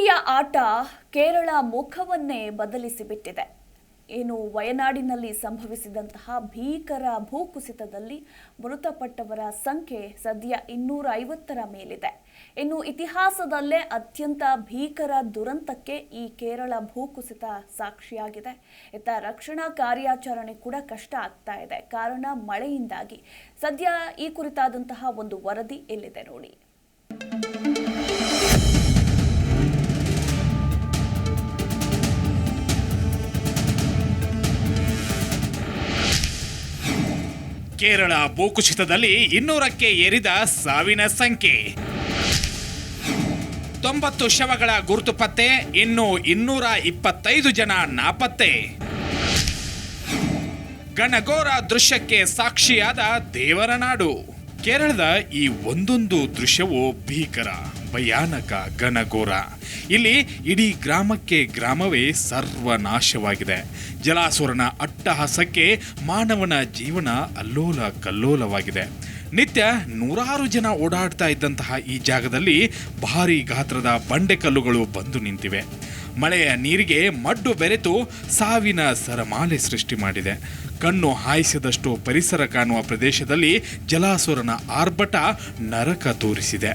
ಪ್ರಕೃತಿಯ ಆಟ ಕೇರಳ ಮುಖವನ್ನೇ ಬದಲಿಸಿಬಿಟ್ಟಿದೆ. ಏನು ವಯನಾಡಿನಲ್ಲಿ ಸಂಭವಿಸಿದಂತಹ ಭೀಕರ ಭೂಕುಸಿತದಲ್ಲಿ ಮೃತಪಟ್ಟವರ ಸಂಖ್ಯೆ ಸದ್ಯ 250ರ ಮೇಲಿದೆ. ಇನ್ನು ಇತಿಹಾಸದಲ್ಲೇ ಅತ್ಯಂತ ಭೀಕರ ದುರಂತಕ್ಕೆ ಈ ಕೇರಳ ಭೂಕುಸಿತ ಸಾಕ್ಷಿಯಾಗಿದೆ. ಇತ್ತ ರಕ್ಷಣಾ ಕಾರ್ಯಾಚರಣೆ ಕೂಡ ಕಷ್ಟ ಆಗ್ತಾ ಇದೆ. ಕಾರಣ ಮಳೆಯಿಂದಾಗಿ. ಸದ್ಯ ಈ ಕುರಿತಾದಂತಹ ಒಂದು ವರದಿ ಇಲ್ಲಿದೆ ನೋಡಿ. ಕೇರಳ ಭೂಕುಸಿತದಲ್ಲಿ 200ಕ್ಕೆ ಏರಿದ ಸಾವಿನ ಸಂಖ್ಯೆ. 90 ಶವಗಳ ಗುರುತು ಪತ್ತೆ, ಇನ್ನು 225 ಜನ ನಾಪತ್ತೆ. ಘನಘೋರ ದೃಶ್ಯಕ್ಕೆ ಸಾಕ್ಷಿಯಾದ ದೇವರ ನಾಡು. ಕೇರಳದ ಈ ಒಂದೊಂದು ದೃಶ್ಯವೂ ಭೀಕರ, ಭಯಾನಕ, ಘನಘೋರ. ಇಲ್ಲಿ ಇಡೀ ಗ್ರಾಮವೇ ಸರ್ವನಾಶವಾಗಿದೆ. ಜಲಾಸುರನ ಅಟ್ಟಹಾಸಕ್ಕೆ ಮಾನವನ ಜೀವನ ಅಲ್ಲೋಲ ಕಲ್ಲೋಲವಾಗಿದೆ. ನಿತ್ಯ ನೂರಾರು ಜನ ಓಡಾಡ್ತಾ ಇದ್ದಂತಹ ಈ ಜಾಗದಲ್ಲಿ ಭಾರೀ ಗಾತ್ರದ ಬಂಡೆಕಲ್ಲುಗಳು ಬಂದು ನಿಂತಿವೆ. ಮಳೆಯ ನೀರಿಗೆ ಮಡ್ಡು ಬೆರೆತು ಸಾವಿನ ಸರಮಾಲೆ ಸೃಷ್ಟಿ ಮಾಡಿದೆ. ಕಣ್ಣು ಹಾಯಿಸಿದಷ್ಟು ಪರಿಸರ ಕಾಣುವ ಪ್ರದೇಶದಲ್ಲಿ ಜಲಾಸುರನ ಆರ್ಭಟ ನರಕ ತೋರಿಸಿದೆ.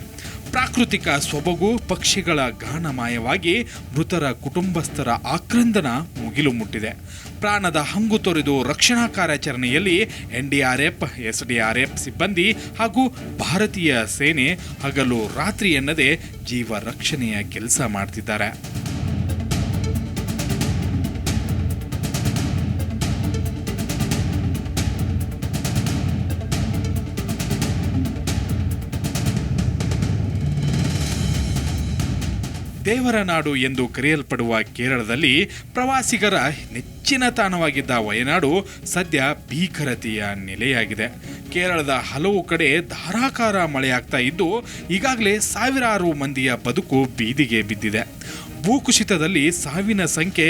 ಪ್ರಾಕೃತಿಕ ಸೊಬಗು, ಪಕ್ಷಿಗಳ ಗಾನಮಾಯವಾಗಿ ಮೃತರ ಕುಟುಂಬಸ್ಥರ ಆಕ್ರಂದನ ಮುಗಿಲು ಮುಟ್ಟಿದೆ. ಪ್ರಾಣದ ಹಂಗು ತೊರೆದು ರಕ್ಷಣಾ ಕಾರ್ಯಾಚರಣೆಯಲ್ಲಿ NDRF, SDRF ಸಿಬ್ಬಂದಿ ಹಾಗೂ ಭಾರತೀಯ ಸೇನೆ ಹಗಲು ರಾತ್ರಿ ಎನ್ನದೇ ಜೀವ ರಕ್ಷಣೆಯ ಕೆಲಸ ಮಾಡ್ತಿದ್ದಾರೆ. ದೇವರ ನಾಡು ಎಂದು ಕರೆಯಲ್ಪಡುವ ಕೇರಳದಲ್ಲಿ ಪ್ರವಾಸಿಗರ ನೆಚ್ಚಿನ ತಾಣವಾಗಿದ್ದ ವಯನಾಡು ಸದ್ಯ ಭೀಕರತೆಯ ನೆಲೆಯಾಗಿದೆ. ಕೇರಳದ ಹಲವು ಕಡೆ ಧಾರಾಕಾರ ಮಳೆಯಾಗ್ತಾ ಇದ್ದು ಈಗಾಗಲೇ ಸಾವಿರಾರು ಮಂದಿಯ ಬದುಕು ಬೀದಿಗೆ ಬಿದ್ದಿದೆ. ಭೂಕುಸಿತದಲ್ಲಿ ಸಾವಿನ ಸಂಖ್ಯೆ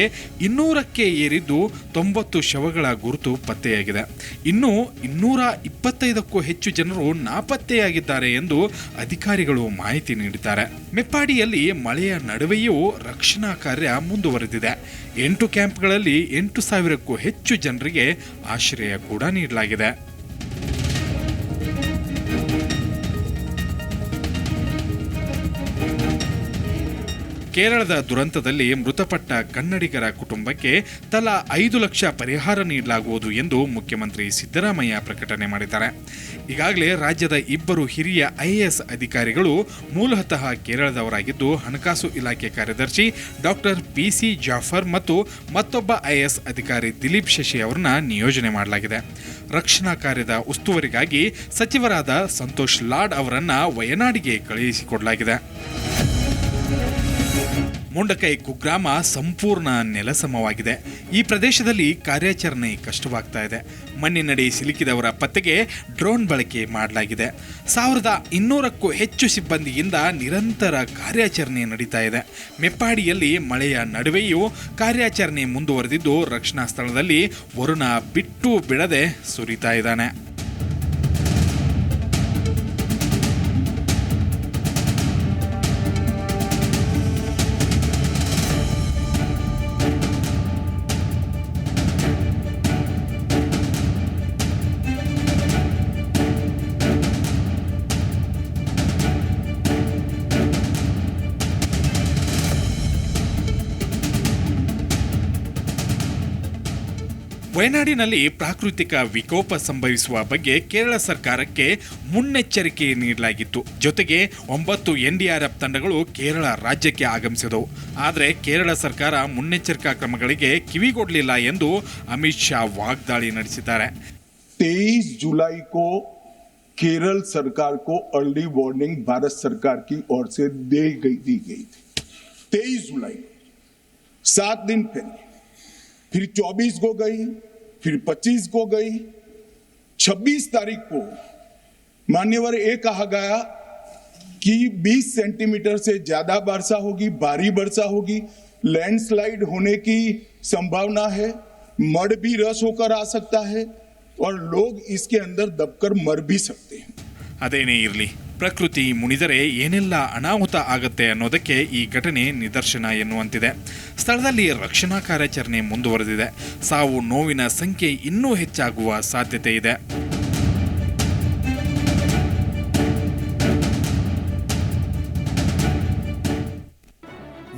200ಕ್ಕೆ ಏರಿದ್ದು 90 ಶವಗಳ ಗುರುತು ಪತ್ತೆಯಾಗಿದೆ. ಇನ್ನು 225ಕ್ಕೂ ಹೆಚ್ಚು ಜನರು ನಾಪತ್ತೆಯಾಗಿದ್ದಾರೆ ಎಂದು ಅಧಿಕಾರಿಗಳು ಮಾಹಿತಿ ನೀಡಿದ್ದಾರೆ. ಮೆಪ್ಪಾಡಿಯಲ್ಲಿ ಮಳೆಯ ನಡುವೆಯೂ ರಕ್ಷಣಾ ಕಾರ್ಯ ಮುಂದುವರೆದಿದೆ. 8 ಕ್ಯಾಂಪ್ಗಳಲ್ಲಿ 8,000ಕ್ಕೂ ಹೆಚ್ಚು ಜನರಿಗೆ ಆಶ್ರಯ ಕೂಡ ನೀಡಲಾಗಿದೆ. ಕೇರಳದ ದುರಂತದಲ್ಲಿ ಮೃತಪಟ್ಟ ಕನ್ನಡಿಗರ ಕುಟುಂಬಕ್ಕೆ ತಲಾ 5 ಲಕ್ಷ ಪರಿಹಾರ ನೀಡಲಾಗುವುದು ಎಂದು ಮುಖ್ಯಮಂತ್ರಿ ಸಿದ್ದರಾಮಯ್ಯ ಪ್ರಕಟಣೆ ಮಾಡಿದ್ದಾರೆ. ಈಗಾಗಲೇ ರಾಜ್ಯದ 2 ಹಿರಿಯ IAS ಅಧಿಕಾರಿಗಳು ಮೂಲತಃ ಕೇರಳದವರಾಗಿದ್ದು ಹಣಕಾಸು ಇಲಾಖೆ ಕಾರ್ಯದರ್ಶಿ ಡಾಕ್ಟರ್ PC ಜಾಫರ್ ಮತ್ತು ಮತ್ತೊಬ್ಬ IAS ಅಧಿಕಾರಿ ದಿಲೀಪ್ ಶಶಿ ಅವರನ್ನ ನಿಯೋಜನೆ ಮಾಡಲಾಗಿದೆ. ರಕ್ಷಣಾ ಕಾರ್ಯದ ಉಸ್ತುವಾರಿಗಾಗಿ ಸಚಿವರಾದ ಸಂತೋಷ್ ಲಾಡ್ ಅವರನ್ನ ವಯನಾಡಿಗೆ ಕಳುಹಿಸಿಕೊಡಲಾಗಿದೆ. ಮುಂಡಕೈ ಕುಗ್ರಾಮ ಸಂಪೂರ್ಣ ನೆಲಸಮವಾಗಿದೆ. ಈ ಪ್ರದೇಶದಲ್ಲಿ ಕಾರ್ಯಾಚರಣೆ ಕಷ್ಟವಾಗ್ತಾ ಇದೆ. ಮಣ್ಣಿನಡಿ ಸಿಲುಕಿದವರ ಪತ್ತೆಗೆ ಡ್ರೋನ್ ಬಳಕೆ ಮಾಡಲಾಗಿದೆ. 1200ಕ್ಕೂ ಹೆಚ್ಚು ಸಿಬ್ಬಂದಿಯಿಂದ ನಿರಂತರ ಕಾರ್ಯಾಚರಣೆ ನಡೀತಾ ಇದೆ. ಮೆಪ್ಪಾಡಿಯಲ್ಲಿ ಮಳೆಯ ನಡುವೆಯೂ ಕಾರ್ಯಾಚರಣೆ ಮುಂದುವರೆದಿದ್ದು ರಕ್ಷಣಾ ಸ್ಥಳದಲ್ಲಿ ವರುಣ ಬಿಟ್ಟು ಬಿಡದೆ ಸುರಿತಾ ಇದ್ದಾನೆ. ವಯನಾಡಿನಲ್ಲಿ ಪ್ರಾಕೃತಿಕ ವಿಕೋಪ ಸಂಭವಿಸುವ ಬಗ್ಗೆ ಕೇರಳ ಸರ್ಕಾರಕ್ಕೆ ಮುನ್ನೆಚ್ಚರಿಕೆ ನೀಡಲಾಗಿತ್ತು. ಜೊತೆಗೆ 9 NDRF ತಂಡಗಳು ಕೇರಳ ರಾಜ್ಯಕ್ಕೆ ಆಗಮಿಸಿದವು. ಆದರೆ ಕೇರಳ ಸರ್ಕಾರ ಮುನ್ನೆಚ್ಚರಿಕಾ ಕ್ರಮಗಳಿಗೆ ಕಿವಿಗೊಡಲಿಲ್ಲ ಎಂದು ಅಮಿತ್ ಶಾ ವಾಗ್ದಾಳಿ ನಡೆಸಿದ್ದಾರೆ. 23 जुलाई को केरल सरकार को अर्ली वार्निंग भारत सरकार की ओर से दी गई थी. 23 जुलाई 7 दिन फिर 24 को गई, फिर 25 को गई, 26 तारीख को मान्यवर ये कहा गया कि 20 सेंटीमीटर से ज्यादा वर्षा होगी, भारी वर्षा होगी, लैंडस्लाइड होने की संभावना है, मड भी रस होकर आ सकता है और लोग इसके अंदर दबकर मर भी सकते हैं. ಅದೇನೇ ಇರಲಿ, ಪ್ರಕೃತಿ ಮುನಿದರೆ ಏನೆಲ್ಲ ಅನಾಹುತ ಆಗತ್ತೆ ಅನ್ನೋದಕ್ಕೆ ಈ ಘಟನೆ ನಿದರ್ಶನ ಎನ್ನುವಂತಿದೆ. ಸ್ಥಳದಲ್ಲಿ ರಕ್ಷಣಾ ಕಾರ್ಯಾಚರಣೆ ಮುಂದುವರೆದಿದೆ. ಸಾವು ನೋವಿನ ಸಂಖ್ಯೆ ಇನ್ನೂ ಹೆಚ್ಚಾಗುವ ಸಾಧ್ಯತೆ ಇದೆ.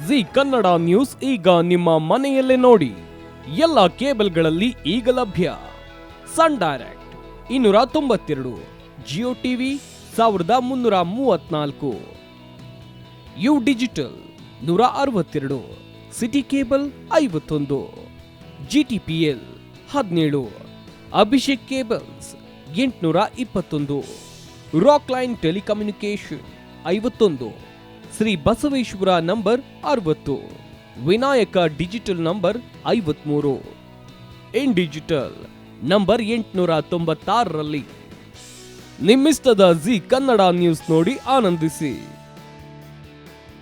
ಜಿ ಕನ್ನಡ ನ್ಯೂಸ್ ಈಗ ನಿಮ್ಮ ಮನೆಯಲ್ಲೇ ನೋಡಿ. ಎಲ್ಲ ಕೇಬಲ್ಗಳಲ್ಲಿ ಈಗ ಲಭ್ಯ. Sun Direct 292, Jio TV 1334, U digital 162, city cable 51, GTPL 17, Abhishek cables 821, Rock Line telecommunication 51, Shri Basaveshwara number 60, Vinayaka digital number 53, in digital number 896ರಲ್ಲಿ. ನಿಮ್ಮಿಸ್ತದ ಜಿ ಕನ್ನಡ ನ್ಯೂಸ್ ನೋಡಿ ಆನಂದಿಸಿ.